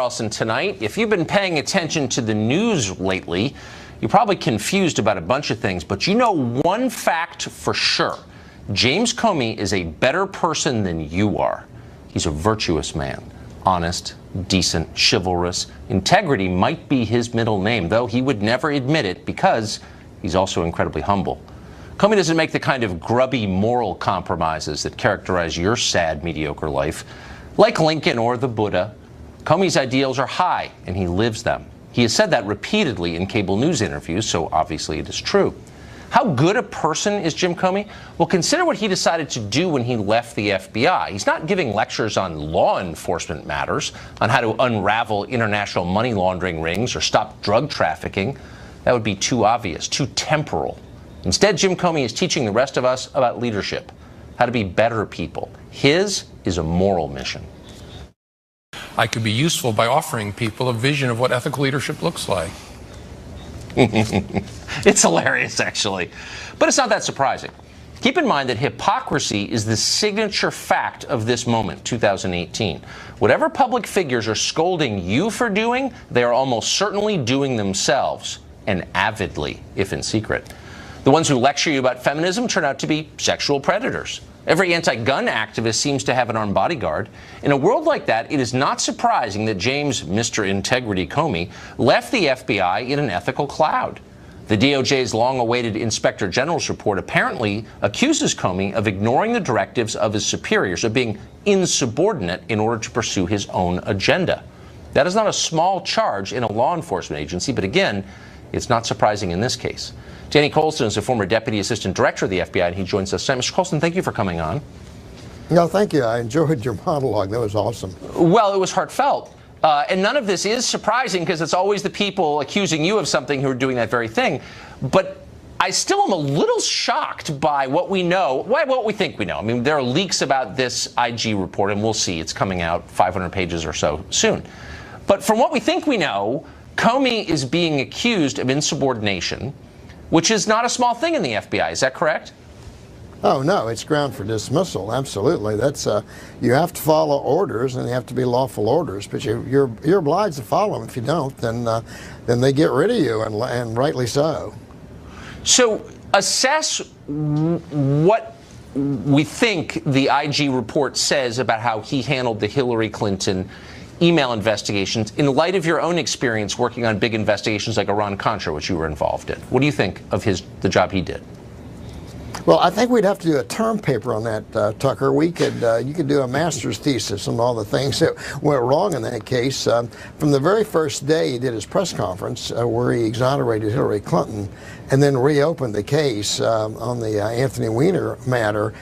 Carlson tonight. If you've been paying attention to the news lately, you're probably confused about a bunch of things, but you know one fact for sure. James Comey is a better person than you are. He's a virtuous man. Honest, decent, chivalrous. Integrity might be his middle name, though he would never admit it because he's also incredibly humble. Comey doesn't make the kind of grubby moral compromises that characterize your sad, mediocre life. Like Lincoln or the Buddha, Comey's ideals are high, and he lives them. He has said that repeatedly in cable news interviews, so obviously it is true. How good a person is Jim Comey? Well, consider what he decided to do when he left the FBI. He's not giving lectures on law enforcement matters, on how to unravel international money laundering rings or stop drug trafficking. That would be too obvious, too temporal. Instead, Jim Comey is teaching the rest of us about leadership, how to be better people. His is a moral mission. I could be useful by offering people a vision of what ethical leadership looks like. It's hilarious, actually. But it's not that surprising. Keep in mind that hypocrisy is the signature fact of this moment, 2018. Whatever public figures are scolding you for doing, they are almost certainly doing themselves, and avidly, if in secret. The ones who lecture you about feminism turn out to be sexual predators. Every anti-gun activist seems to have an armed bodyguard. In a world like that, it is not surprising that James Mr. Integrity Comey left the FBI in an ethical cloud. The DOJ's long-awaited Inspector General's report apparently accuses Comey of ignoring the directives of his superiors, of being insubordinate in order to pursue his own agenda. That is not a small charge in a law enforcement agency, but again, it's not surprising in this case. Danny Colson is a former Deputy Assistant Director of the FBI, and he joins us tonight. Mr. Colson, thank you for coming on. No, thank you. I enjoyed your monologue. That was awesome. Well, it was heartfelt. And none of this is surprising because it's always the people accusing you of something who are doing that very thing. But I still am a little shocked by what we know, what we think we know. I mean, there are leaks about this IG report, and we'll see. It's coming out 500 pages or so soon. But from what we think we know, Comey is being accused of insubordination, which is not a small thing in the FBI. Is that correct? Oh, no, it's ground for dismissal. Absolutely. That's you have to follow orders, and they have to be lawful orders. But you're obliged to follow them. If you don't, then they get rid of you, and rightly so. So assess what we think the IG report says about how he handled the Hillary Clinton email investigations in light of your own experience working on big investigations like Iran-Contra, which you were involved in. What do you think of the job he did? Well, I think we'd have to do a term paper on that, Tucker. You could do a master's thesis on all the things that went wrong in that case. From the very first day he did his press conference where he exonerated Hillary Clinton and then reopened the case on the Anthony Weiner matter,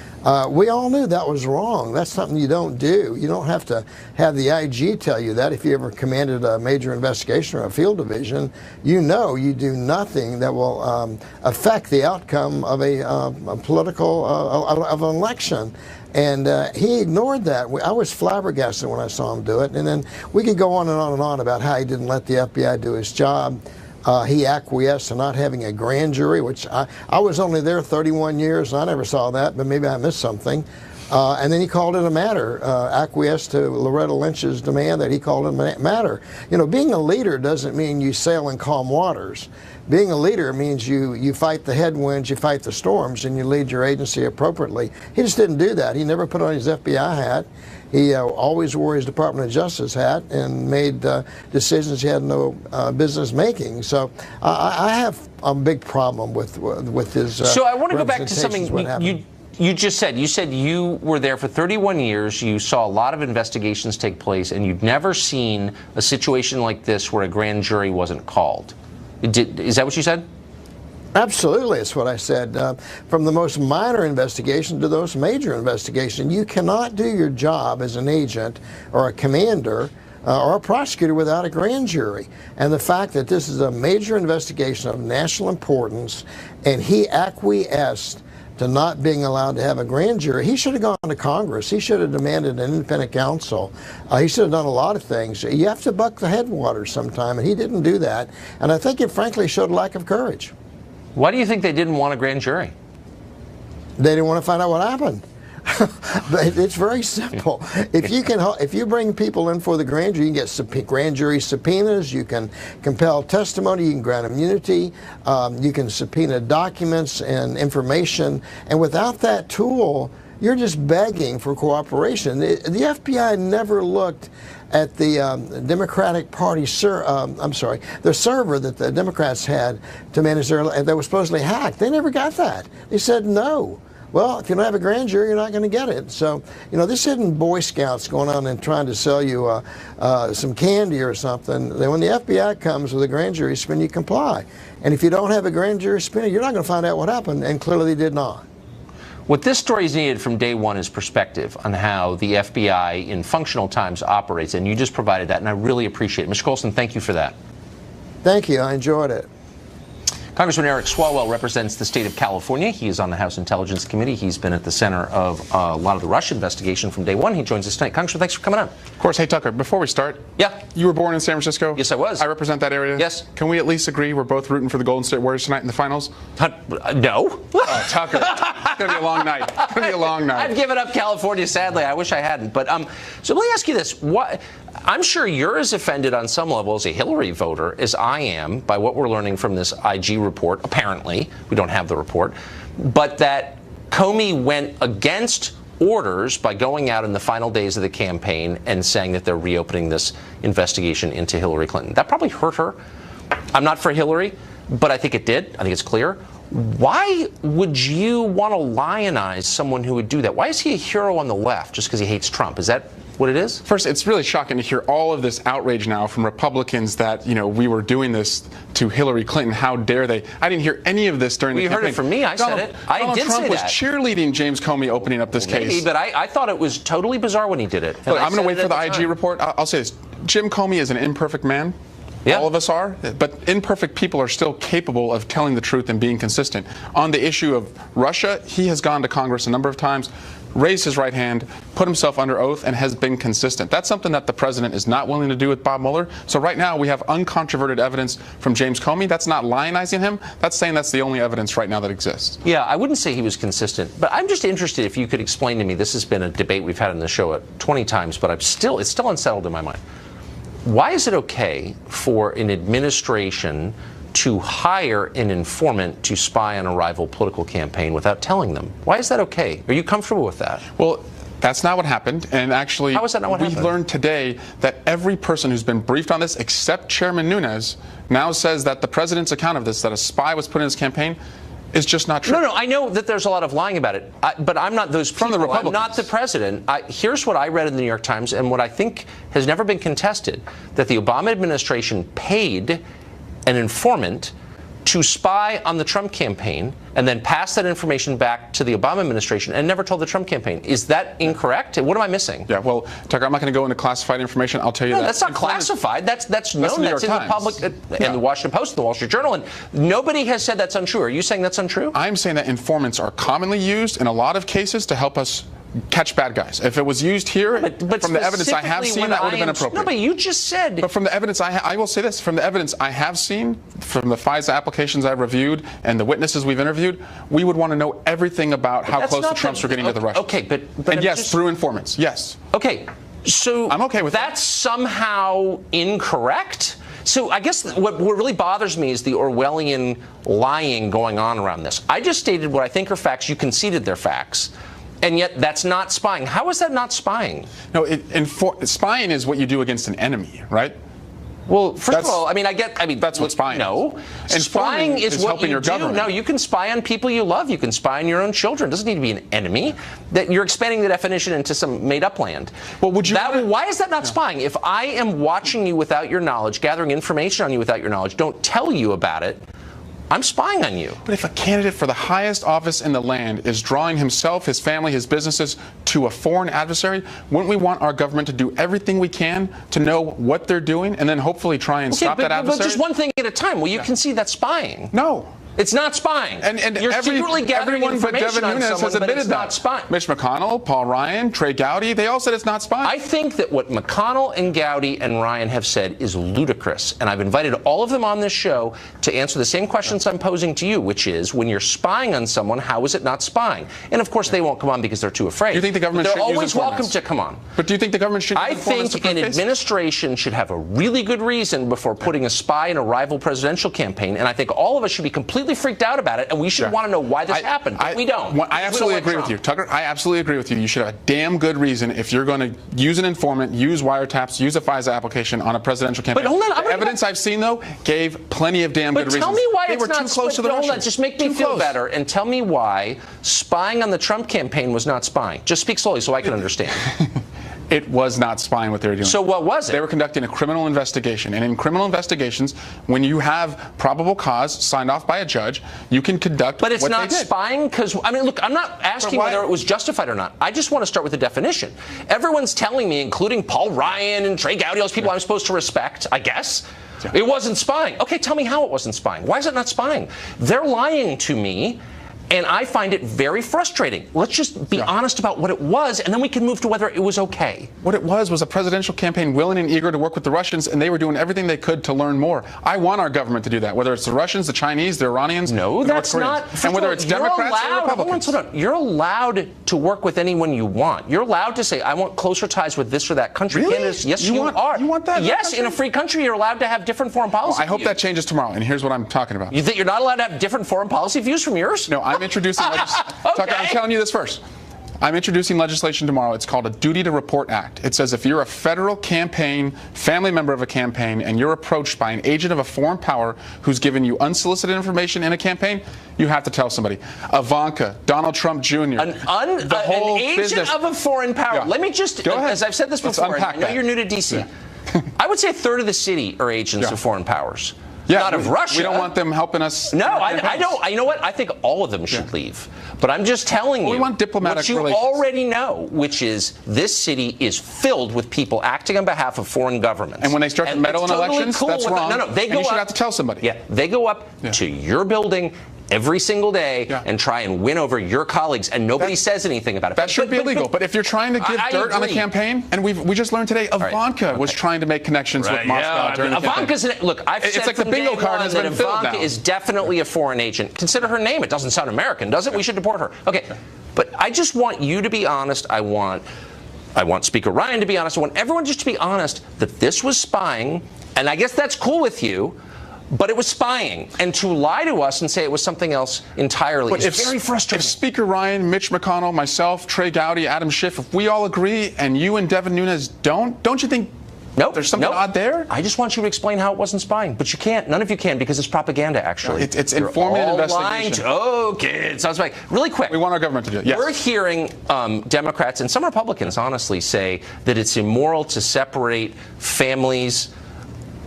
we all knew that was wrong. That's something you don't do. You don't have to have the IG tell you that. If you ever commanded a major investigation or a field division, you know you do nothing that will affect the outcome of a political of an election. And he ignored that. I was flabbergasted when I saw him do it. And then we could go on and on and on about how he didn't let the FBI do his job. He acquiesced to not having a grand jury, which I was only there 31 years, and I never saw that, but maybe I missed something. And then he called it a matter, acquiesced to Loretta Lynch's demand that he called it a matter. You know, being a leader doesn't mean you sail in calm waters. Being a leader means you fight the headwinds, you fight the storms, and you lead your agency appropriately. He just didn't do that. He never put on his FBI hat. He always wore his Department of Justice hat and made decisions he had no business making. So I have a big problem with his So I want to go back to something you just said. You said you were there for 31 years. You saw a lot of investigations take place, and you'd never seen a situation like this where a grand jury wasn't called. Is that what you said? Absolutely, it's what I said. From the most minor investigation to those major investigations, you cannot do your job as an agent or a commander or a prosecutor without a grand jury. And the fact that this is a major investigation of national importance, and he acquiesced to not being allowed to have a grand jury, he should have gone to Congress. He should have demanded an independent counsel. He should have done a lot of things. You have to buck the headwaters sometime, and he didn't do that. And I think it frankly showed a lack of courage. Why do you think they didn't want a grand jury? They didn't want to find out what happened. But it's very simple. If you bring people in for the grand jury, you can get grand jury subpoenas. You can compel testimony. You can grant immunity. You can subpoena documents and information. And without that tool, you're just begging for cooperation. The FBI never looked at the Democratic Party the server that the Democrats had to manage that was supposedly hacked. They never got that. They said no. Well, if you don't have a grand jury, you're not going to get it. So, this isn't Boy Scouts going on and trying to sell you some candy or something. When the FBI comes with a grand jury subpoena, you comply. And if you don't have a grand jury subpoena, you're not going to find out what happened, and clearly they did not. What this story is needed from day one is perspective on how the FBI in functional times operates, and you just provided that, and I really appreciate it. Mr. Carlson, thank you for that. Thank you. I enjoyed it. Congressman Eric Swalwell represents the state of California. He is on the House Intelligence Committee. He's been at the center of a lot of the Russia investigation from day one. He joins us tonight. Congressman, thanks for coming on. Of course. Hey, Tucker, before we start. Yeah. You were born in San Francisco? Yes, I was. I represent that area? Yes. Can we at least agree we're both rooting for the Golden State Warriors tonight in the finals? No. Oh, Tucker. It's going to be a long night. It's going to be a long night. I've given up California, sadly. I wish I hadn't. But so let me ask you this. I'm sure you're as offended on some level as a Hillary voter as I am by what we're learning from this IG report, apparently. We don't have the report. But that Comey went against orders by going out in the final days of the campaign and saying that they're reopening this investigation into Hillary Clinton. That probably hurt her. I'm not for Hillary, but I think it did. I think it's clear. Why would you want to lionize someone who would do that? Why is he a hero on the left just because he hates Trump? Is that what it is? First, it's really shocking to hear all of this outrage now from Republicans that, we were doing this to Hillary Clinton. How dare they? I didn't hear any of this during the campaign. You heard it from me. I said it. I Donald did Trump say was that. cheerleading James Comey opening up this case. Maybe, but I thought it was totally bizarre when he did it. Look, I'm going to wait for the IG report. I'll say this. Jim Comey is an imperfect man. Yeah. All of us are, but imperfect people are still capable of telling the truth and being consistent. On the issue of Russia, he has gone to Congress a number of times, raised his right hand, put himself under oath, and has been consistent. That's something that the president is not willing to do with Bob Mueller. So right now we have uncontroverted evidence from James Comey. That's not lionizing him. That's saying that's the only evidence right now that exists. Yeah, I wouldn't say he was consistent, but I'm just interested if you could explain to me, this has been a debate we've had on the show 20 times, but it's still unsettled in my mind. Why is it okay for an administration to hire an informant to spy on a rival political campaign without telling them? Why is that okay? Are you comfortable with that? Well, that's not what happened. And actually, how is that not what happened? We've learned today that every person who's been briefed on this, except Chairman Nunes, now says that the president's account of this, that a spy was put in his campaign, is just not true. No, I know that there's a lot of lying about it, but I'm not those people. From the Republicans. I'm not the president. Here's what I read in the New York Times, and what I think has never been contested, that the Obama administration paid an informant to spy on the Trump campaign and then pass that information back to the Obama administration and never told the Trump campaign. Is that incorrect? What am I missing? Yeah, well, Tucker, I'm not going to go into classified information. I'll tell you that. No, that's not classified. That's known. That's in the public and the Washington Post and the Wall Street Journal. And nobody has said that's untrue. Are you saying that's untrue? I'm saying that informants are commonly used in a lot of cases to help us catch bad guys. If it was used here, but from the evidence I have seen, that would have been appropriate. No, but you just said. But from the evidence I will say this, from the evidence I have seen, from the FISA applications I've reviewed, and the witnesses we've interviewed, we would want to know everything about how close the Trumps were getting to the Russians. Okay, but and yes, through informants, yes. Okay, so I'm okay with that. That's somehow incorrect? So I guess what really bothers me is the Orwellian lying going on around this. I just stated what I think are facts. You conceded they're facts. And yet that's not spying. How is that not spying? No, spying is what you do against an enemy, right? Well, first of all, that's what spying is. No. And spying is what helping you your do. government. No, you can spy on people you love. You can spy on your own children. It doesn't need to be an enemy. That you're expanding the definition into some made-up land. Well, why is that not spying? If I am watching you without your knowledge, gathering information on you without your knowledge, don't tell you about it, I'm spying on you. But if a candidate for the highest office in the land is drawing himself, his family, his businesses to a foreign adversary, wouldn't we want our government to do everything we can to know what they're doing and then hopefully try and stop that adversary? But just one thing at a time. Well, you can see that's spying. No. It's not spying. And you're secretly gathering everyone but information Devin on Nunes someone, has but admitted it's that. not spying. Mitch McConnell, Paul Ryan, Trey Gowdy, they all said it's not spying. I think that what McConnell and Gowdy and Ryan have said is ludicrous, and I've invited all of them on this show to answer the same questions I'm posing to you, which is, when you're spying on someone, how is it not spying? And of course, they won't come on because they're too afraid. You think the government should They're use always welcome informants? to come on. But do you think the government should use I informants think to an prove this? administration should have a really good reason before putting a spy in a rival presidential campaign, and I think all of us should be completely freaked out about it, and we should want to know why this happened. But we don't. I absolutely agree with you, Tucker. I absolutely agree with you. You should have a damn good reason if you're going to use an informant, use wiretaps, use a FISA application on a presidential campaign. But hold on, the evidence I've seen, though, gave plenty of damn good reasons. But tell me why they it's were not too close to the hold on, Russians. just make me feel better, and tell me why spying on the Trump campaign was not spying. Just speak slowly so I can understand. It was not spying what they were doing. So what was it? They were conducting a criminal investigation. And in criminal investigations, when you have probable cause signed off by a judge, you can conduct what they did. But it's not spying because, I mean, look, I'm not asking whether it was justified or not. I just want to start with the definition. Everyone's telling me, including Paul Ryan and Trey Gowdy, those people I'm supposed to respect, I guess, it wasn't spying. Okay, tell me how it wasn't spying. Why is it not spying? They're lying to me. And I find it very frustrating. Let's just be honest about what it was, and then we can move to whether it was okay. What it was a presidential campaign willing and eager to work with the Russians, and they were doing everything they could to learn more. I want our government to do that, whether it's the Russians, the Chinese, the Iranians, no, the that's North Koreans. not. And whether it's Democrats or Republicans. Hold on. You're allowed to work with anyone you want. You're allowed to say, I want closer ties with this or that country. Really? Canada's, yes, you are. You want that? Yes, in a free country, you're allowed to have different foreign policy I hope views. that changes tomorrow, and here's what I'm talking about. You think you're not allowed to have different foreign policy views from yours? No, I'm introducing Tucker, I'm telling you this first. I'm introducing legislation tomorrow. It's called a Duty to Report Act. It says if you're a federal campaign, family member of a campaign, and you're approached by an agent of a foreign power who's given you unsolicited information in a campaign, you have to tell somebody. Ivanka, Donald Trump Jr., an agent of a foreign power. Yeah. Let me just, Go ahead. as I've said this before, I know you're new to D.C. Yeah. I would say a third of the city are agents of foreign powers. Yeah, not of Russia. We don't want them helping us. No, I don't. You know what? I think all of them should leave. But I'm just telling you we want diplomatic what you relations. already know, which is this city is filled with people acting on behalf of foreign governments. And when they start to meddle in elections, that's wrong. No, they go and you should up, have to tell somebody. Yeah, they go up to your building every single day and try and win over your colleagues, and nobody says anything about it. That should be illegal. But if you're trying to give dirt on a campaign, and we just learned today, Ivanka was trying to make connections with Moscow during the campaign. Look, I've said it's like the bingo card has been filled now. Ivanka is definitely a foreign agent. Consider her name. It doesn't sound American, does it? We should deport her. Okay, but I just want you to be honest. I want Speaker Ryan to be honest. I want everyone just to be honest that this was spying, and I guess that's cool with you. But it was spying, and to lie to us and say it was something else entirely is very frustrating. If Speaker Ryan, Mitch McConnell, myself, Trey Gowdy, Adam Schiff, if we all agree, and you and Devin Nunes don't you think there's something odd there? I just want you to explain how it wasn't spying, but you can't. None of you can because it's propaganda. Actually, it's informative investigation. Okay, it sounds like really quick. We want our government to do it. Yes. We're hearing Democrats and some Republicans, honestly, say that it's immoral to separate families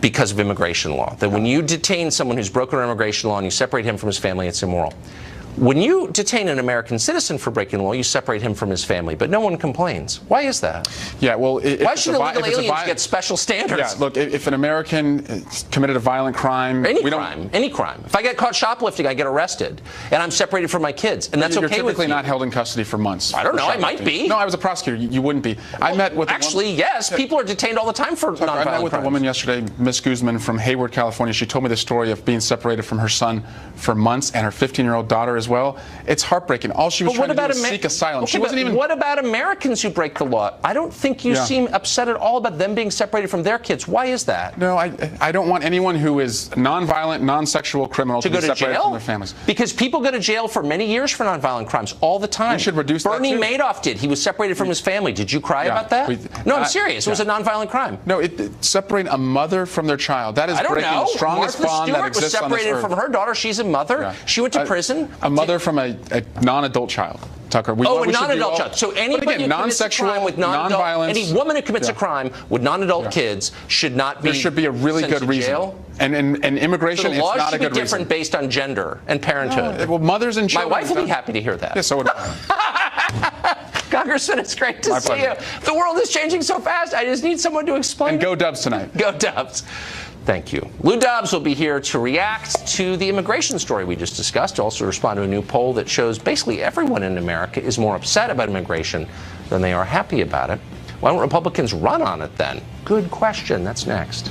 because of immigration law. That when you detain someone who's broken immigration law and you separate him from his family, it's immoral. When you detain an American citizen for breaking the law, you separate him from his family, but no one complains. Why is that? Yeah, well, why should illegal aliens get special standards? Yeah, look, if an American committed a violent crime, any crime. If I get caught shoplifting, I get arrested, and I'm separated from my kids, and that's okay with you. You're typically not held in custody for months. I don't know. I might be. No, I was a prosecutor. You wouldn't be. I met with yes. People are detained all the time for nonviolent crimes. I met with a woman yesterday, Miss Guzman from Hayward, California. She told me the story of being separated from her son for months and her 15-year-old daughter as well. It's heartbreaking. All she was trying to do was seek asylum. Okay, she wasn't even. What about Americans who break the law? I don't think you seem upset at all about them being separated from their kids. Why is that? No, I don't want anyone who is nonviolent, non-sexual criminal to be separated from their families. Because people go to jail for many years for nonviolent crimes all the time. We should reduce that Bernie too. Madoff did. He was separated from his family. Did you cry about that? No, I'm serious. It was a nonviolent crime. No, separating a mother from their child. That is breaking the strongest bond that exists on this earth. Martha Stewart was separated from her daughter. She's a mother. Yeah. She went to prison. A mother from a non-adult child. Tucker. A non-adult child. So anybody who commits a crime with non-violence, any woman who commits a crime with non-adult kids should not be. There should be a really good reason. Jail. And immigration, so the laws it's not should a good be different reason. Based on gender and parenthood. No, well, mothers and children. My wife will be happy to hear that. Yeah, so would I. Congressman, it's great to see you. The world is changing so fast. I just need someone to explain. And go Dubs tonight. Go Dubs. Thank you. Lou Dobbs will be here to react to the immigration story we just discussed, also respond to a new poll that shows basically everyone in America is more upset about immigration than they are happy about it. Why don't Republicans run on it then? Good question. That's next.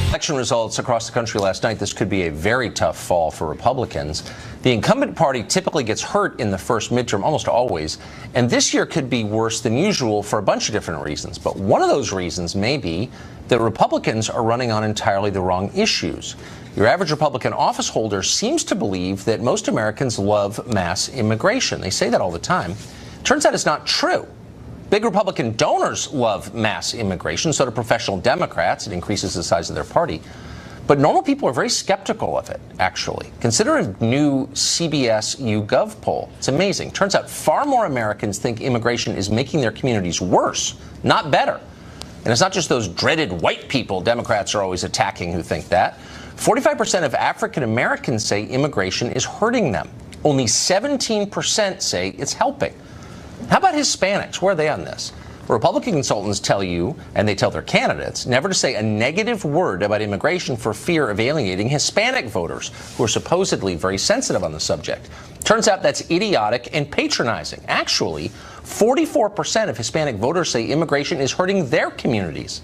Election results across the country last night. This could be a very tough fall for Republicans. The incumbent party typically gets hurt in the first midterm, almost always, and this year could be worse than usual for a bunch of different reasons. But one of those reasons may be that Republicans are running on entirely the wrong issues. Your average Republican office holder seems to believe that most Americans love mass immigration. They say that all the time. Turns out it's not true. Big Republican donors love mass immigration, so do professional Democrats. It increases the size of their party. But normal people are very skeptical of it, actually. Consider a new CBS YouGov poll. It's amazing. Turns out far more Americans think immigration is making their communities worse, not better. And it's not just those dreaded white people Democrats are always attacking who think that. 45% of African Americans say immigration is hurting them. Only 17% say it's helping. How about Hispanics? Where are they on this? Republican consultants tell you, and they tell their candidates, never to say a negative word about immigration for fear of alienating Hispanic voters, who are supposedly very sensitive on the subject. Turns out that's idiotic and patronizing. Actually, 44% of Hispanic voters say immigration is hurting their communities.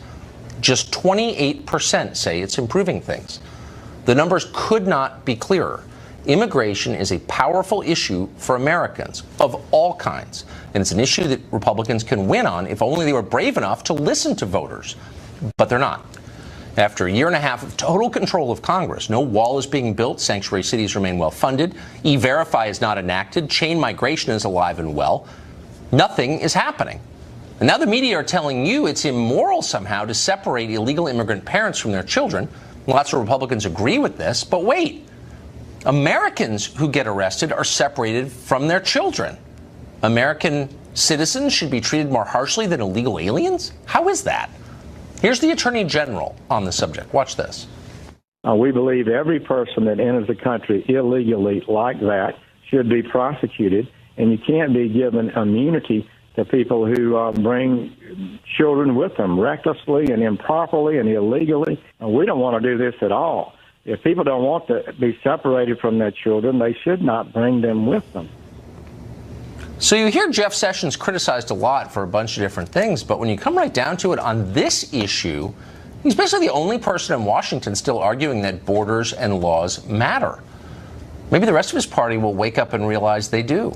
Just 28% say it's improving things. The numbers could not be clearer. Immigration is a powerful issue for Americans of all kinds, and it's an issue that Republicans can win on if only they were brave enough to listen to voters. But they're not. After a year and a half of total control of Congress, no wall is being built, sanctuary cities remain well funded, E-Verify is not enacted, chain migration is alive and well. Nothing is happening. And now the media are telling you it's immoral somehow to separate illegal immigrant parents from their children. Lots of Republicans agree with this, but wait. Americans who get arrested are separated from their children. American citizens should be treated more harshly than illegal aliens? How is that? Here's the Attorney General on the subject. Watch this. We believe every person that enters the country illegally like that should be prosecuted, and you can't be given immunity to people who bring children with them recklessly and improperly and illegally. We don't want to do this at all. If people don't want to be separated from their children, they should not bring them with them. So you hear Jeff Sessions criticized a lot for a bunch of different things, but when you come right down to it on this issue, he's basically the only person in Washington still arguing that borders and laws matter. Maybe the rest of his party will wake up and realize they do.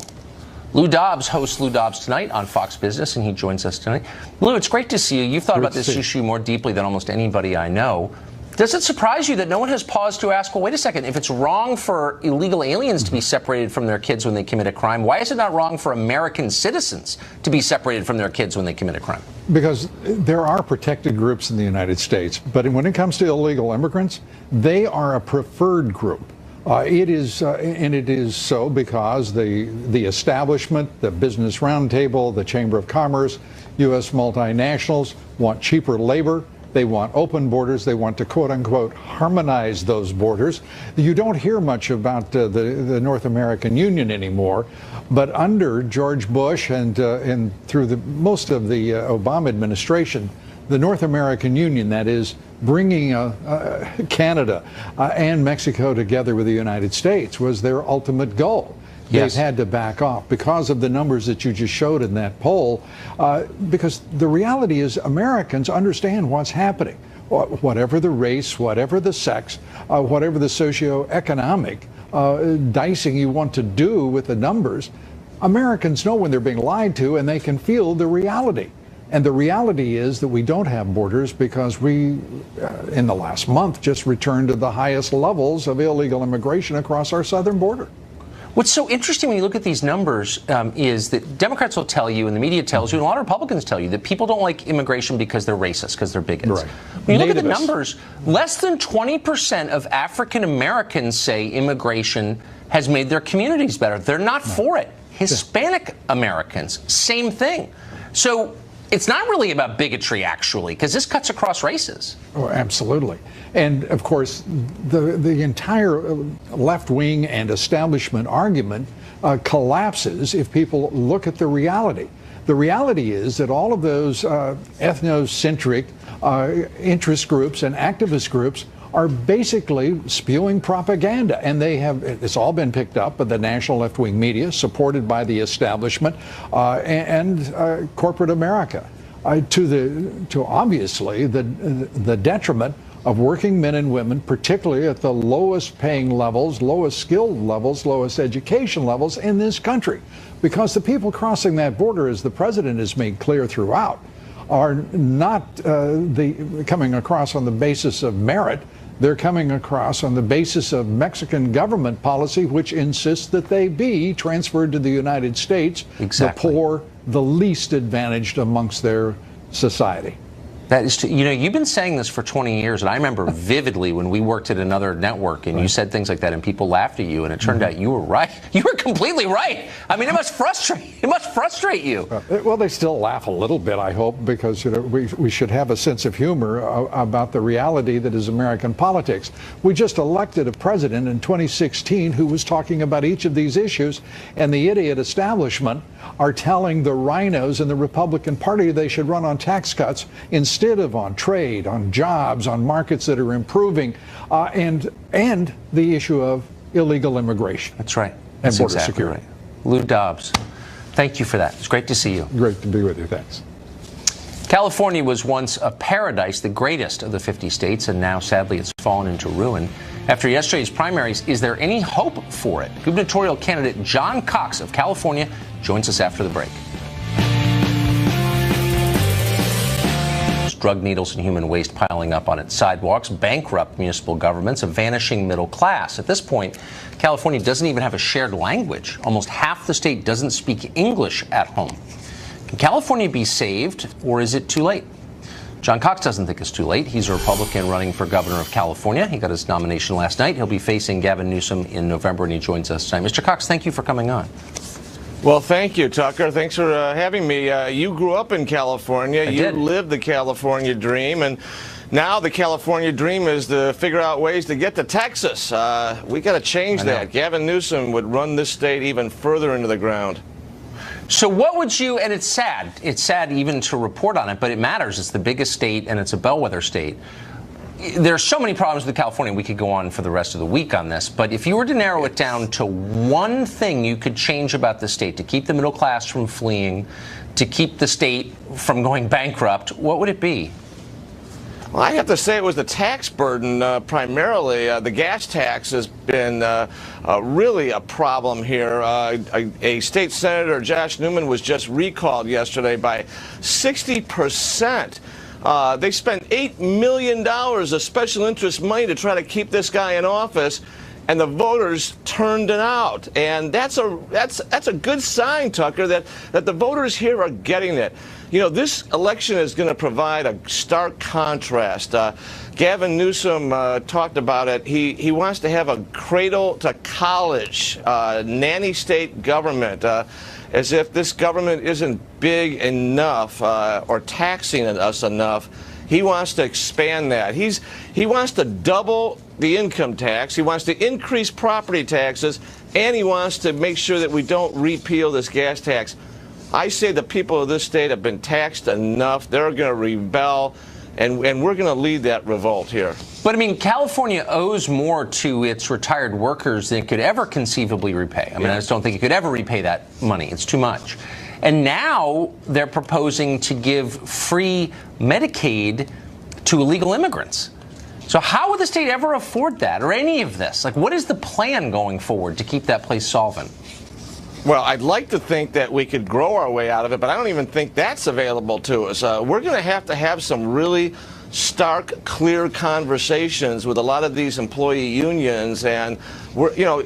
Lou Dobbs hosts Lou Dobbs Tonight on Fox Business, and he joins us tonight. Lou, it's great to see you. You've thought about this issue more deeply than almost anybody I know. Does it surprise you that no one has paused to ask, well, wait a second, if it's wrong for illegal aliens to be separated from their kids when they commit a crime, why is it not wrong for American citizens to be separated from their kids when they commit a crime? Because there are protected groups in the United States, but when it comes to illegal immigrants, they are a preferred group. It is so because the establishment, the Business Roundtable, the Chamber of Commerce, U.S. multinationals want cheaper labor. They want open borders. They want to, quote unquote, harmonize those borders. You don't hear much about the North American Union anymore, but under George Bush and through most of the Obama administration, the North American Union, that is, bringing Canada and Mexico together with the United States, was their ultimate goal. Yes. They've had to back off because of the numbers that you just showed in that poll, because the reality is Americans understand what's happening. Whatever the race, whatever the sex, whatever the socioeconomic dicing you want to do with the numbers, Americans know when they're being lied to, and they can feel the reality. And the reality is that we don't have borders because we, in the last month, just returned to the highest levels of illegal immigration across our southern border. What's so interesting when you look at these numbers is that Democrats will tell you, and the media tells you, and a lot of Republicans tell you, that people don't like immigration because they're racist, because they're bigots. Right. When you look at the numbers, less than 20% of African Americans say immigration has made their communities better. They're not for it. Hispanic Americans, same thing. So it's not really about bigotry, actually, because this cuts across races. Oh, absolutely. And, of course, the entire left wing and establishment argument collapses if people look at the reality. The reality is that all of those ethnocentric interest groups and activist groups are basically spewing propaganda, and it's all been picked up by the national left-wing media, supported by the establishment and corporate America, to obviously the detriment of working men and women, particularly at the lowest paying levels, lowest skilled levels, lowest education levels in this country. Because the people crossing that border, as the president has made clear throughout, are not coming across on the basis of merit. They're coming across on the basis of Mexican government policy, which insists that they be transferred to the United States, exactly. The poor, the least advantaged amongst their society. That is, you've been saying this for 20 years, and I remember vividly when we worked at another network, and you said things like that, and people laughed at you, and it turned out you were right. You were completely right. I mean, it must frustrate you. Well, they still laugh a little bit, I hope, because we should have a sense of humor about the reality that is American politics. We just elected a president in 2016 who was talking about each of these issues, and the idiot establishment are telling the rhinos in the Republican Party they should run on tax cuts instead of on trade, on jobs, on markets that are improving, and the issue of illegal immigration. That's right. And That's border exactly security. Right. Lou Dobbs, thank you for that. It's great to see you. Great to be with you. Thanks. California was once a paradise, the greatest of the 50 states, and now, sadly, it's fallen into ruin. After yesterday's primaries, is there any hope for it? Gubernatorial candidate John Cox of California joins us after the break. Drug needles and human waste piling up on its sidewalks, bankrupt municipal governments, a vanishing middle class. At this point, California doesn't even have a shared language. Almost half the state doesn't speak English at home. Can California be saved, or is it too late? John Cox doesn't think it's too late. He's a Republican running for governor of California. He got his nomination last night. He'll be facing Gavin Newsom in November, and he joins us tonight. Mr. Cox, thank you for coming on. Well, thank you, Tucker. Thanks for having me. You grew up in California. You lived the California dream, and now the California dream is to figure out ways to get to Texas. We got to change that. Gavin Newsom would run this state even further into the ground. So what would you, and it's sad even to report on it, but it matters. It's the biggest state, and it's a bellwether state. There are so many problems with California. We could go on for the rest of the week on this. But if you were to narrow it down to one thing you could change about the state to keep the middle class from fleeing, to keep the state from going bankrupt, what would it be? Well, I have to say it was the tax burden primarily. The gas tax has been really a problem here. A state senator, Josh Newman, was just recalled yesterday by 60%. They spent $8 million of special interest money to try to keep this guy in office, and the voters turned it out. And that's a good sign, Tucker, that the voters here are getting it. You know, this election is going to provide a stark contrast. Gavin Newsom talked about it. He wants to have a cradle to college nanny state government. As if this government isn't big enough or taxing us enough. He wants to expand that. He wants to double the income tax. He wants to increase property taxes, and he wants to make sure that we don't repeal this gas tax. I say the people of this state have been taxed enough. They're going to rebel, and we're going to lead that revolt here. But, I mean, California owes more to its retired workers than it could ever conceivably repay. I mean, I just don't think it could ever repay that money. It's too much. And now they're proposing to give free Medicaid to illegal immigrants. So how would the state ever afford that, or any of this? Like, what is the plan going forward to keep that place solvent? Well, I'd like to think that we could grow our way out of it, but I don't even think that's available to us. We're going to have some really stark, clear conversations with a lot of these employee unions, and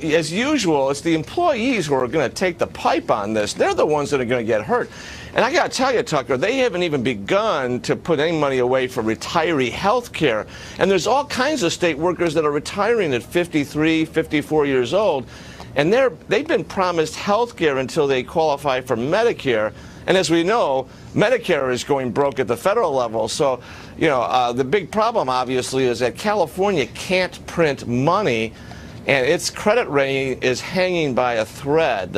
as usual, it's the employees who are going to take the pipe on this. They're the ones that are going to get hurt. And I got to tell you, Tucker, they haven't even begun to put any money away for retiree health care. And there's all kinds of state workers that are retiring at 53, 54 years old, and they've been promised health care until they qualify for Medicare. And as we know, Medicare is going broke at the federal level. So, the big problem, obviously, is that California can't print money, and its credit rating is hanging by a thread.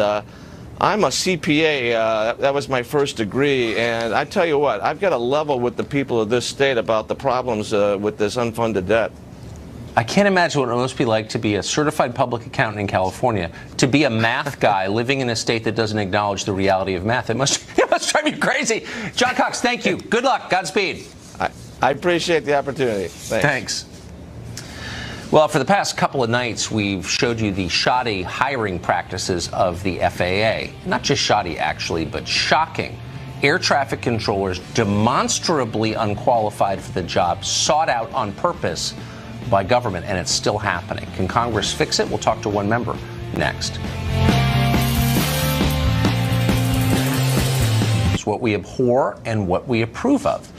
I'm a CPA. That was my first degree, and I tell you what, I've got to level with the people of this state about the problems with this unfunded debt. I can't imagine what it must be like to be a certified public accountant in California, to be a math guy living in a state that doesn't acknowledge the reality of math. It must drive you crazy. John Cox, thank you. Good luck. Godspeed. I appreciate the opportunity. Thanks. Well, for the past couple of nights, we've showed you the shoddy hiring practices of the FAA. Not just shoddy, actually, but shocking. Air traffic controllers, demonstrably unqualified for the job, sought out on purpose by government, and it's still happening. Can Congress fix it? We'll talk to one member next. It's what we abhor and what we approve of.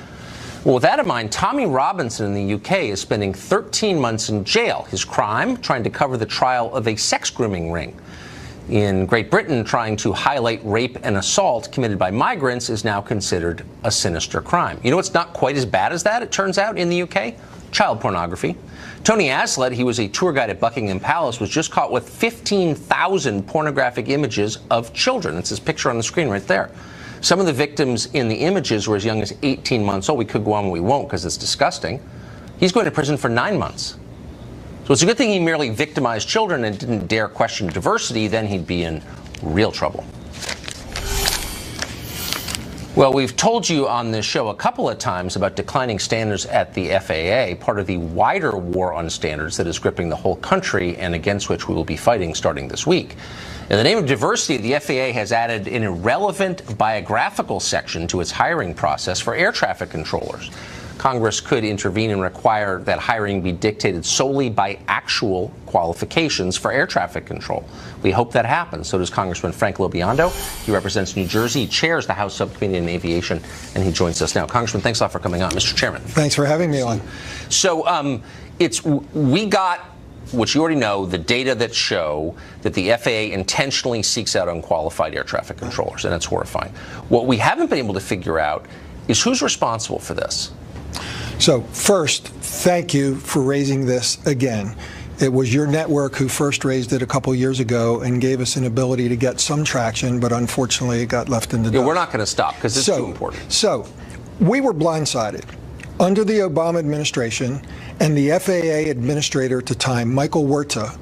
Well, with that in mind, Tommy Robinson in the UK is spending 13 months in jail. His crime, trying to cover the trial of a sex grooming ring. In Great Britain, trying to highlight rape and assault committed by migrants is now considered a sinister crime. You know what's not quite as bad as that, it turns out, in the UK? Child pornography. Tony Aslett, he was a tour guide at Buckingham Palace, was just caught with 15,000 pornographic images of children. That's his picture on the screen right there. Some of the victims in the images were as young as 18 months old. We could go on, but we won't because it's disgusting. He's going to prison for 9 months. So it's a good thing he merely victimized children and didn't dare question diversity. Then he'd be in real trouble. Well, we've told you on this show a couple of times about declining standards at the FAA, part of the wider war on standards that is gripping the whole country and against which we will be fighting starting this week. In the name of diversity, the FAA has added an irrelevant biographical section to its hiring process for air traffic controllers. Congress could intervene and require that hiring be dictated solely by actual qualifications for air traffic control. We hope that happens. So does Congressman Frank Lobiondo. He represents New Jersey, chairs the House Subcommittee on Aviation, and he joins us now. Congressman, thanks a lot for coming on. Mr. Chairman. Thanks for having me on. So we got, which you already know, the data that show that the FAA intentionally seeks out unqualified air traffic controllers, and it's horrifying. What we haven't been able to figure out is who's responsible for this. So first, thank you for raising this again. It was your network who first raised it a couple years ago and gave us an ability to get some traction, but unfortunately it got left in the dust. Yeah, we're not going to stop because it's too important. So we were blindsided. Under the Obama administration and the FAA administrator at the time, Michael Huerta,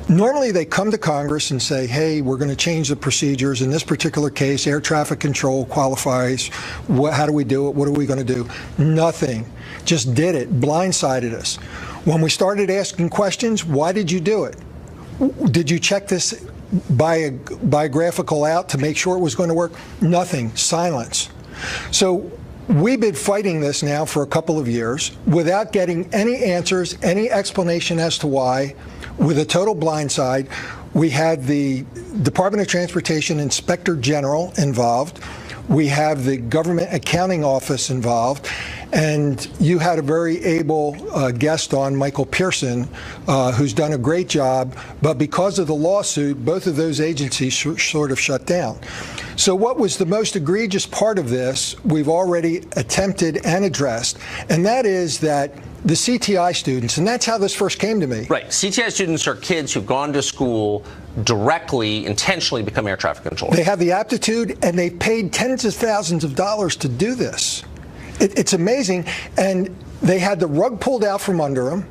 normally they come to Congress and say, hey, we're going to change the procedures. In this particular case, air traffic control qualifies. How do we do it? What are we going to do? Nothing. Just did it. Blindsided us. When we started asking questions, why did you do it? Did you check this biographical out to make sure it was going to work? Nothing. Silence. So we've been fighting this now for a couple of years without getting any answers, any explanation as to why. With a total blindside, we had the Department of Transportation Inspector General involved. We have the Government Accounting Office involved. And you had a very able guest on, Michael Pearson, who's done a great job. But because of the lawsuit, both of those agencies sort of shut down. So what was the most egregious part of this, we've already attempted and addressed, and that is that the CTI students, and that's how this first came to me. Right. CTI students are kids who've gone to school directly, intentionally become air traffic controllers. They have the aptitude, and they paid tens of thousands of dollars to do this. It's amazing, and they had the rug pulled out from under them,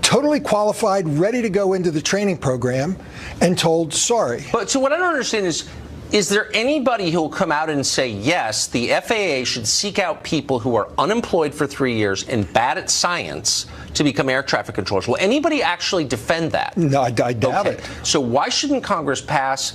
totally qualified, ready to go into the training program, and told, sorry. But so what I don't understand is there anybody who will come out and say, yes, the FAA should seek out people who are unemployed for 3 years and bad at science to become air traffic controllers? Will anybody actually defend that? No, I doubt it. So why shouldn't Congress pass,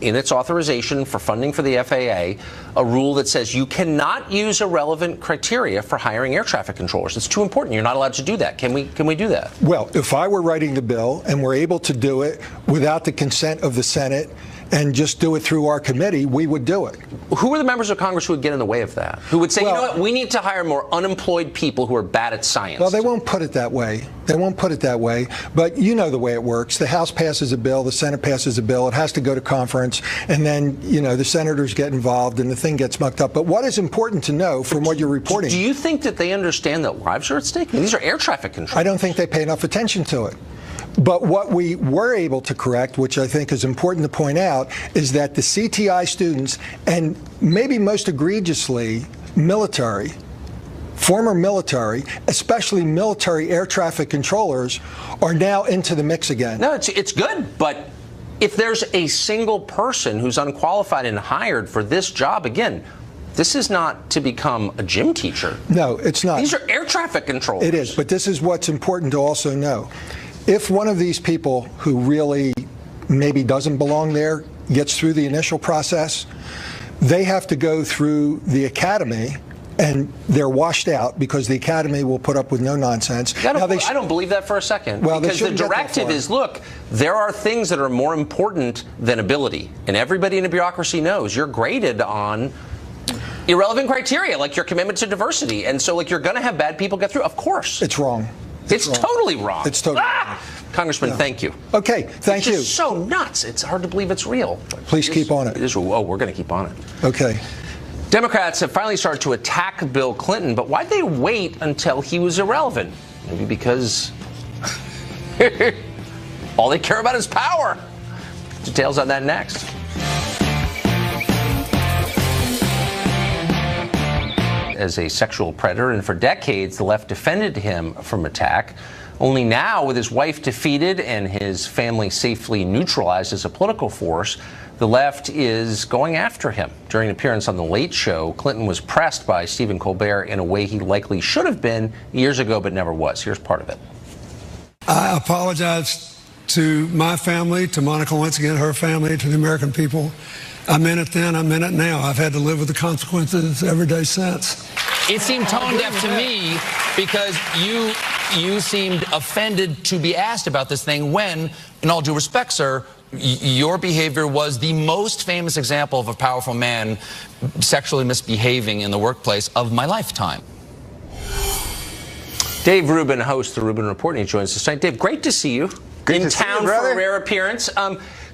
in its authorization for funding for the FAA, a rule that says you cannot use irrelevant criteria for hiring air traffic controllers? It's too important. You're not allowed to do that. Can we do that? Well, if I were writing the bill and we're able to do it without the consent of the Senate and just do it through our committee, we would do it. Who are the members of Congress who would get in the way of that? Who would say, you know what, we need to hire more unemployed people who are bad at science? Well, they won't put it that way. They won't put it that way. But you know the way it works. The House passes a bill, the Senate passes a bill, it has to go to conference, and then, you know, the senators get involved and the thing gets mucked up. But what is important to know from what you're reporting... Do you think that they understand that lives are at stake? I mean, these are air traffic controllers. I don't think they pay enough attention to it. But what we were able to correct, which I think is important to point out, is that the CTI students, and maybe most egregiously military, former military, especially military air traffic controllers, are now into the mix again. No, it's good, but if there's a single person who's unqualified and hired for this job, again, this is not to become a gym teacher. No, it's not. These are air traffic controllers. It is, but this is what's important to also know. If one of these people who really maybe doesn't belong there gets through the initial process, they have to go through the academy, and they're washed out because the academy will put up with no nonsense. I don't believe that for a second. Well, because the directive is, look, there are things that are more important than ability. And everybody in the bureaucracy knows you're graded on irrelevant criteria, like your commitment to diversity. And so, like, you're going to have bad people get through. Of course. It's wrong. It's totally wrong. It's totally wrong. Congressman, thank you. Okay, thank you. It's just so nuts. It's hard to believe it's real. Please keep on it. Oh, we're going to keep on it. Okay. Democrats have finally started to attack Bill Clinton, but why'd they wait until he was irrelevant? Maybe because all they care about is power. Details on that next. As a sexual predator, and for decades, the left defended him from attack. Only now, with his wife defeated and his family safely neutralized as a political force, the left is going after him. During an appearance on The Late Show, Clinton was pressed by Stephen Colbert in a way he likely should have been years ago but never was. Here's part of it. I apologize to my family, to Monica once again, her family, to the American people. I meant it then, I meant it now. I've had to live with the consequences every day since. It seemed tone deaf to me because you seemed offended to be asked about this thing when, in all due respect, sir, your behavior was the most famous example of a powerful man sexually misbehaving in the workplace of my lifetime. Dave Rubin hosts the Rubin Report, and he joins us tonight. Dave, great to see you. In town for a rare appearance.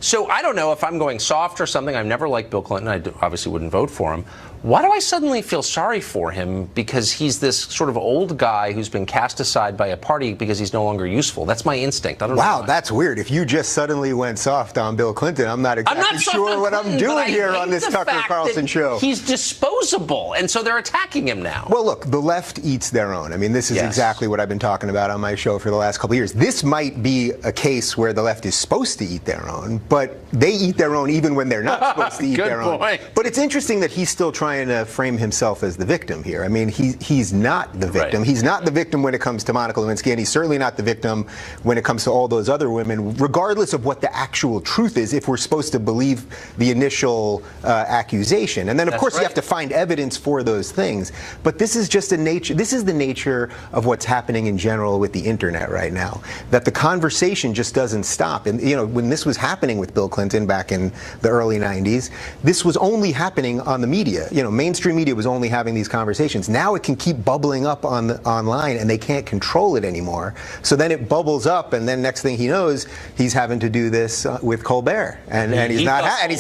So I don't know if I'm going soft or something. I've never liked Bill Clinton. I obviously wouldn't vote for him. Why do I suddenly feel sorry for him? Because he's this sort of old guy who's been cast aside by a party because he's no longer useful. That's my instinct. I don't know. Wow, that's weird. If you just suddenly went soft on Bill Clinton, I'm not exactly sure what I'm doing here on this Tucker Carlson show. He's disposable, and so they're attacking him now. Well, look, the left eats their own. I mean, this is exactly what I've been talking about on my show for the last couple of years. This might be a case where the left is supposed to eat their own, but they eat their own even when they're not supposed to eat their own. But it's interesting that he's still trying to frame himself as the victim here. I mean, he's not the victim. Right. He's not the victim when it comes to Monica Lewinsky, and he's certainly not the victim when it comes to all those other women, regardless of what the actual truth is, if we're supposed to believe the initial accusation. And then, of course, you have to find evidence for those things. But this is just this is the nature of what's happening in general with the internet right now, that the conversation just doesn't stop. And, you know, when this was happening with Bill Clinton back in the early 90s, this was only happening on the media. You know, mainstream media was only having these conversations. Now it can keep bubbling up online, and they can't control it anymore. So then it bubbles up, and then next thing he knows, he's having to do this with Colbert, and he's not happy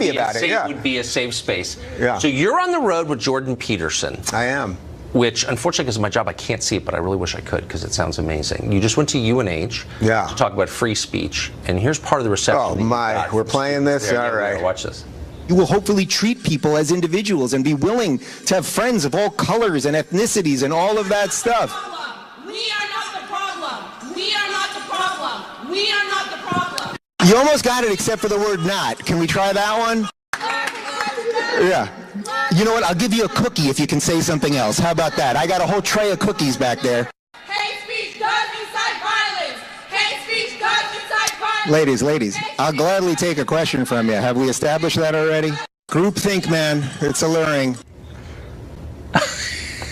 about it. Yeah, would be a safe space. Yeah. So you're on the road with Jordan Peterson. I am. Which, unfortunately, because of my job, I can't see it, but I really wish I could because it sounds amazing. You just went to UNH to talk about free speech, and here's part of the reception. Oh my, we're playing this? All right. Watch this. You will hopefully treat people as individuals and be willing to have friends of all colors and ethnicities and all of that stuff. We are not the problem. We are not the problem. We are not the problem. You almost got it except for the word not. Can we try that one? Yeah. You know what? I'll give you a cookie if you can say something else. How about that? I got a whole tray of cookies back there. Hate speech does incite violence. Hate speech does incite violence. Ladies, I'll gladly take a question from you. Have we established that already? Groupthink, man. It's alluring.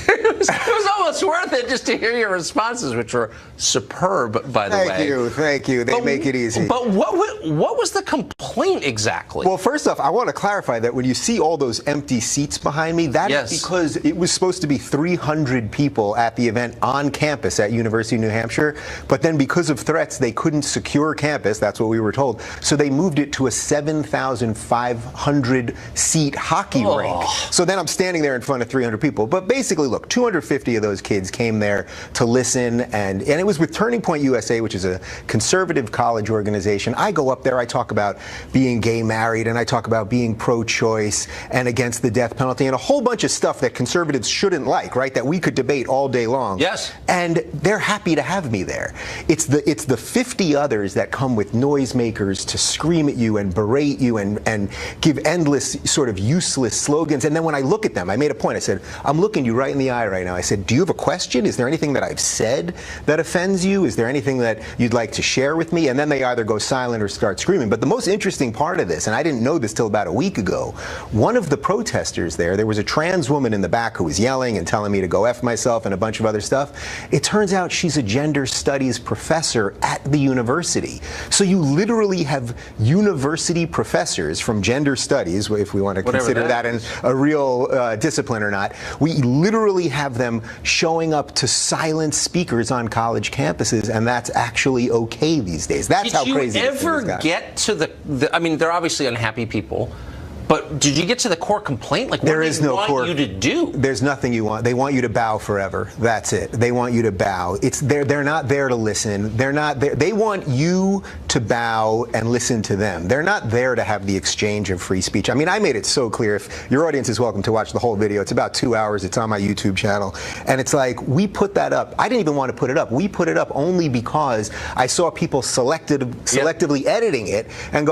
It was almost worth it just to hear your responses, which were superb, by the way. Thank you. They make it easy. But what was the complaint exactly? Well, first off, I want to clarify that when you see all those empty seats behind me, that is because it was supposed to be 300 people at the event on campus at University of New Hampshire. But then because of threats, they couldn't secure campus. That's what we were told. So they moved it to a 7,500 seat hockey rink. So then I'm standing there in front of 300 people. But basically, look, 250 of those kids came there to listen, and it was with Turning Point USA, which is a conservative college organization. I go up there, I talk about being gay married, and I talk about being pro-choice and against the death penalty, and a whole bunch of stuff that conservatives shouldn't like, right, that we could debate all day long. Yes. And they're happy to have me there. It's the 50 others that come with noisemakers to scream at you and berate you and give endless sort of useless slogans. And then when I look at them, I made a point. I said, I'm looking you right in the eye right now. I said, do you have a question? Is there anything that I've said that offends you? Is there anything that you'd like to share with me? And then they either go silent or start screaming. But the most interesting part of this, and I didn't know this till about a week ago, one of the protesters there was a trans woman in the back who was yelling and telling me to go F myself and a bunch of other stuff. It turns out she's a gender studies professor at the university. So you literally have university professors from gender studies, if we want to consider that a real discipline or not. We literally have them showing up to silent speakers on college campuses, and that's actually okay these days. That's how crazy this is. Did you ever get to the I mean, they're obviously unhappy people, but did you get to the core complaint? Like, what do they want you to do? There's nothing you want. They want you to bow forever. That's it. They want you to bow. They're not there to listen. They're not there. They want you to bow and listen to them. They're not there to have the exchange of free speech. I mean, I made it so clear. If your audience is welcome to watch the whole video, it's about 2 hours. It's on my YouTube channel. And it's like, we put that up. I didn't even want to put it up. We put it up only because I saw people selectively editing it and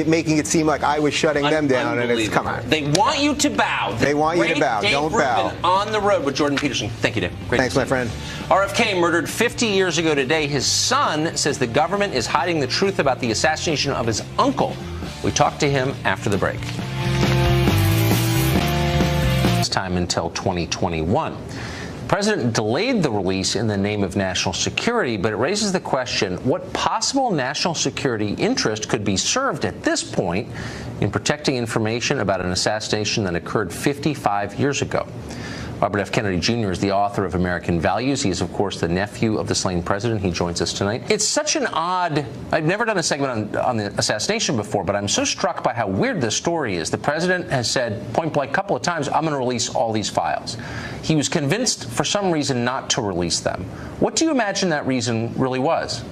making it seem like I was shutting them down. Come on. They want you to bow. They want you to bow. Dave Don't Rubin bow. On the road with Jordan Peterson. Thank you, Dave. Great. Thanks, my friend. RFK murdered 50 years ago today. His son says the government is hiding the truth about the assassination of his uncle. We talked to him after the break. This time until 2021. The president delayed the release in the name of national security, but it raises the question, what possible national security interest could be served at this point in protecting information about an assassination that occurred 55 years ago? Robert F. Kennedy Jr. is the author of American Values. He is, of course, the nephew of the slain president. He joins us tonight. It's such an odd... I've never done a segment on the assassination before, but I'm so struck by how weird this story is. The president has said point-blank a couple of times, I'm going to release all these files. He was convinced for some reason not to release them. What do you imagine that reason really was?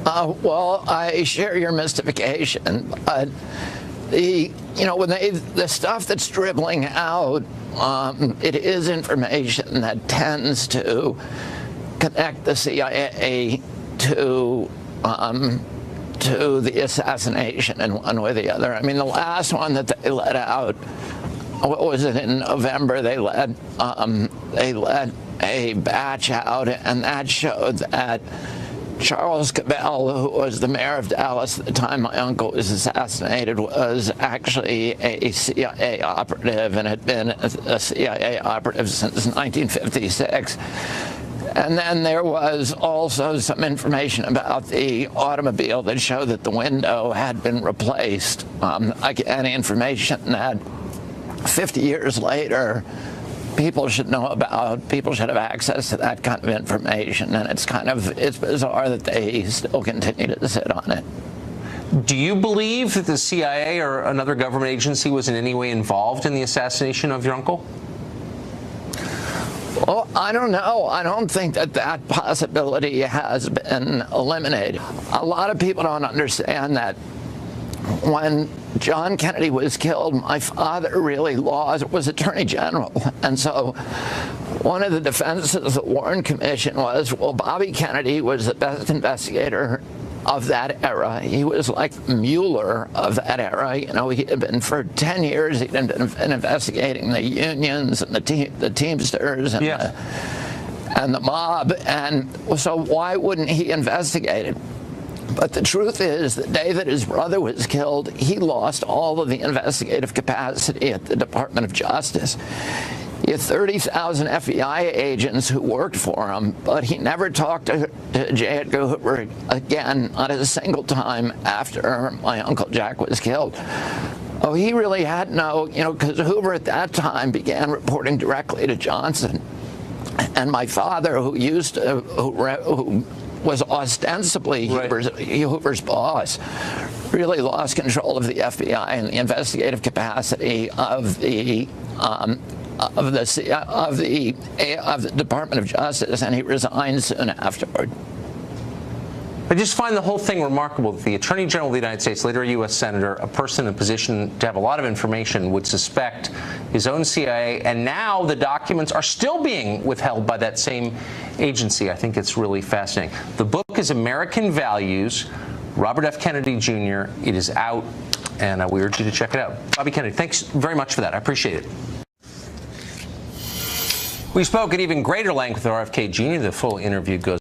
Well, I share your mystification. The stuff that's dribbling out, it is information that tends to connect the CIA to the assassination in one way or the other. I mean, the last one that they let out, what was it, in November? They let a batch out, and that showed that Charles Cabell, who was the mayor of Dallas at the time my uncle was assassinated, was actually a CIA operative and had been a CIA operative since 1956. And then there was also some information about the automobile that showed that the window had been replaced. Again, information that 50 years later, people should know about. People should have access to that kind of information, and it's bizarre that they still continue to sit on it. Do you believe that the CIA or another government agency was in any way involved in the assassination of your uncle? Well, I don't know. I don't think that possibility has been eliminated. A lot of people don't understand that when John Kennedy was killed, my father really was Attorney General. And so one of the defenses of the Warren Commission was, well, Bobby Kennedy was the best investigator of that era. He was like Mueller of that era. You know, he had been for 10 years, he'd been investigating the unions and the Teamsters and, and the mob. And so why wouldn't he investigate it? But the truth is, the day that his brother was killed, he lost all of the investigative capacity at the Department of Justice. He had 30,000 FBI agents who worked for him, but he never talked to J. Edgar Hoover again, not a single time after my Uncle Jack was killed. Oh, he really had no, because Hoover at that time began reporting directly to Johnson. And my father, who was ostensibly Hoover's boss, really lost control of the FBI and the investigative capacity of the Department of Justice, and he resigned soon afterward. I just find the whole thing remarkable that the Attorney General of the United States, later a U.S. Senator, a person in a position to have a lot of information, would suspect his own CIA, and now the documents are still being withheld by that same agency. I think it's really fascinating. The book is American Values, Robert F. Kennedy Jr. It is out, and we urge you to check it out. Bobby Kennedy, thanks very much for that. I appreciate it. We spoke at even greater length with RFK Jr. The full interview goes